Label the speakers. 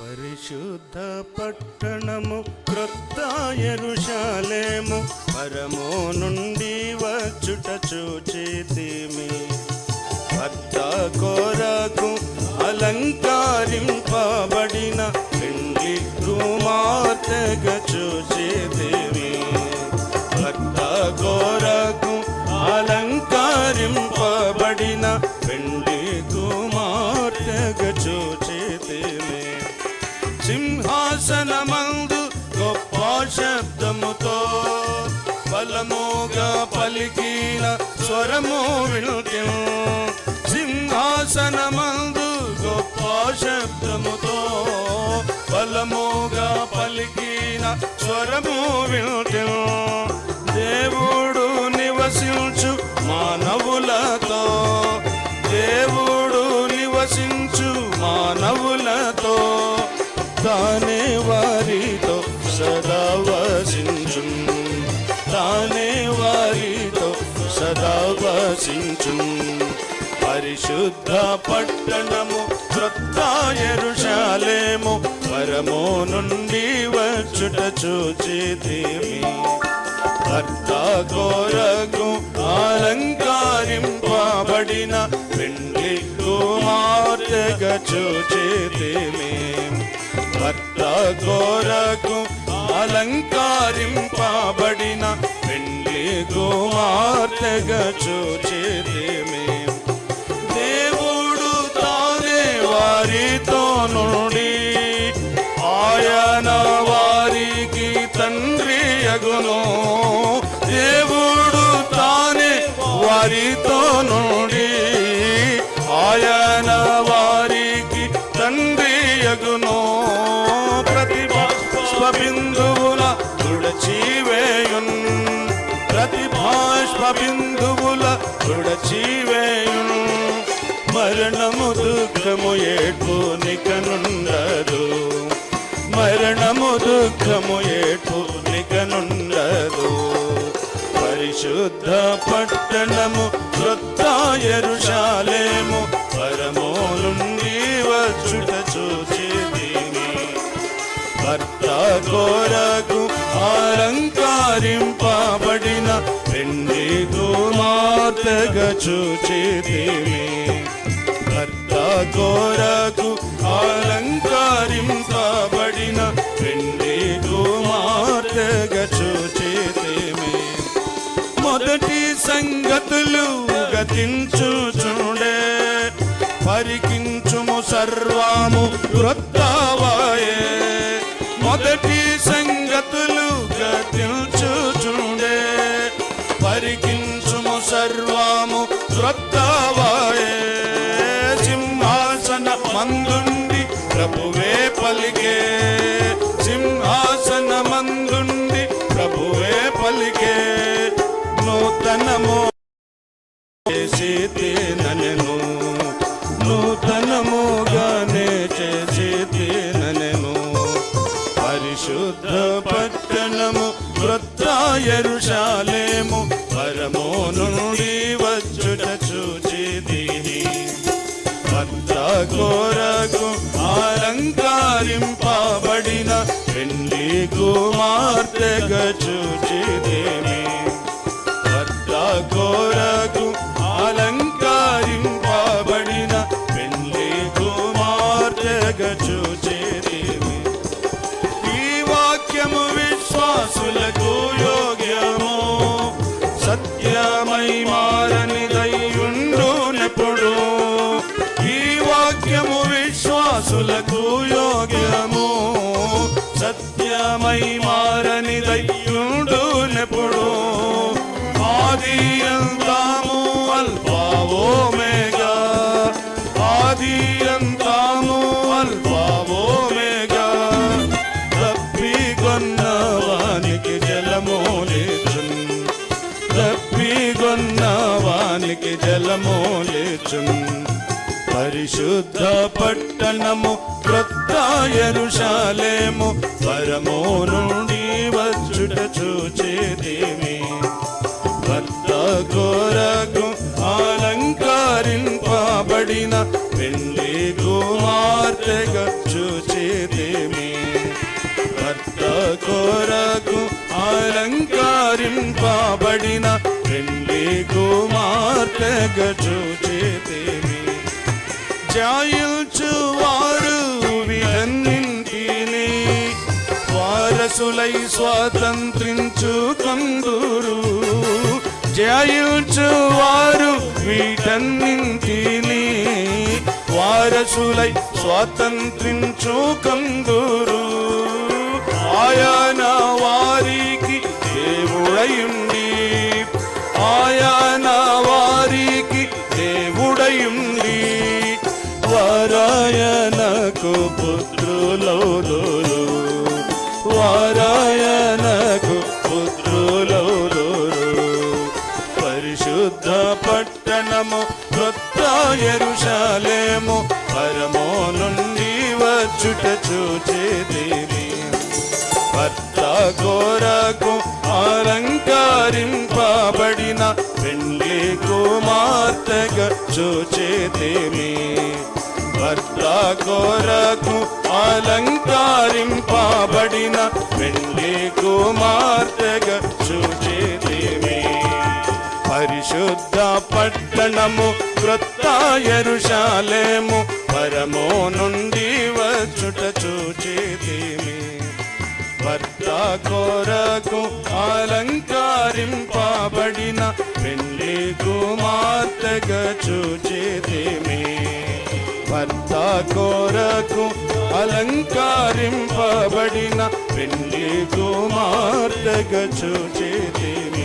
Speaker 1: పరిశుద్ధ పట్టణము క్రొత్త యెరూషలేము పరము నుండి వచ్చుట చూచితిమి. భర్త కొరకు అలంకరింపబడిన పెండ్లి కుమార్తెగా చూచితిమి. భర్త కొరకు అలంకరింపబడిన పెండ్లి కుమార్తెగా చూచితిమి. సింహాసనమందు గొప్ప శబ్దముతో బలముగా పలికిన స్వరము వినుతిం. సింహాసనమందు గొప్ప శబ్దముతో బలముగా పలికిన స్వరము వినుతిం. దేవుడు నివసించు మానవులతో, దేవుడు నివసించు మానవులతో, తానే వారితో సదా వసించు, తానే వారితో సదా వసించు. పరిశుద్ధ పట్టణము క్రొత్త యెరూషలేము పరము నుండి వచ్చుట చూచితిమి. భర్త కొరకు అలంకరింపబడిన పెండ్లి కుమార్తెగా చూచితిమి. భర్త కొరకు అలంకరింపబడిన పెండ్లి కుమార్తెగా చూచితిమి. దేవుడు తానే వారితో నుండి ఆయన వారికి తండ్రి యగును. దేవుడు తానే వారితో నుండి ఆయన వారికి తండ్రి యగును. ప్రతి బాష్పబిందువుల తుడచివేయున్, ప్రతి బాష్పబిందువుల తుడచివేయున్. మరణము దుఃఖము ఏడ్పు నికనుండదు, మరణము దుఃఖము ఏడ్పు నికనుండదు. పరిశుద్ధ పట్టణము క్రొత్త యెరూషలేము పరము నుండి వచ్చుట చూచితిమి. భర్త కొరకు అలంకరింపబడిన పెండ్లి కుమార్తెగా చూచితిమి. భర్త కొరకు అలంకరింపబడిన పెండ్లి కుమార్తెగా చూచితిమి. మొదటి సంగతులు గతించుచుండే, పరికించుము సర్వము క్రొత్తవాయే. మొదటి సంగతులు గతించుచుండే, పరికించుము సర్వము క్రొత్తవాయే. సింహాసన మందుండి ప్రభువే పలికే, సింహాసన మందుండి ప్రభువే పలికే. నూతనము చేసితినెను, నూతనముగానే చేసితినెను. పరిశుద్ధ పట్టణము క్రొత్త యెరూషలేము పరము నుండి వచ్చుట చూచితిమి. భర్త కొరకు అలంకరింపబడిన పెండ్లి కుమార్తెగా చూచితిమి. భర్త కొరకు అలంకరింపబడిన పెండ్లి కుమార్తెగా చూచితిమి. ఈ వాక్యము విశ్వాసులకు యోగ్యము, సత్యమై మారనిదైయుండునెప్పుడు. ఈ వాక్యము విశ్వాసులకు యోగ్యము, సత్యమై మారనిదైయుండునెప్పుడు. ఆది అంతము అల్ఫా ఓమెగా, ఆది అంతము అల్ఫా ఓమెగా. తప్పికొన్నవానికి జలమూలిచున్, తప్పికొన్నవానికి జలమూలిచున్. పరిశుద్ధ పట్టణము క్రొత్త యెరూషలేము పరము నుండి వచ్చుట చూచితిమి. భర్త కొరకు అలంకరింపబడిన పెండ్లి కుమార్తెగా చూచితిమి. కొరకు అలంకరింపబడిన పెండ్లి కుమార్తెగా చూచితిమి. జయించువారు వీటన్నింటినీ వారసులై స్వాతంత్రించుకొందురు. జయించువారు వీటన్నింటినీ వారసులై స్వాతంత్రించుకొందురు. ఆయన వారికి దేవుడయుండి, ఆయన వారికి దేవుడయుండి వారాయనకు పుత్రులౌదురు. వారాయనకు పుత్రులౌదురు. పరిశుద్ధ పట్టణము క్రొత్త యెరూషలేము పరమో నుండి వచ్చుట చూచితిమి. భర్త కొరకు అలంకరింపబడిన పెండ్లి కుమార్తెగా చూచితిమి. భర్త కొరకు అలంకరింపబడిన పెండ్లి కుమార్తెగా చూచితిమి. పరిశుద్ధ పట్టణము క్రొత్త యెరూషలేము పరమో నుండి వచ్చుట చూచితిమి. భర్త కొరకు అలంకరింపబడిన పెండ్లి కుమార్తెగా చూచితిమి. భర్త కొరకు అలంకరింపబడిన పెండ్లి కుమార్తెగా చూచితిమి.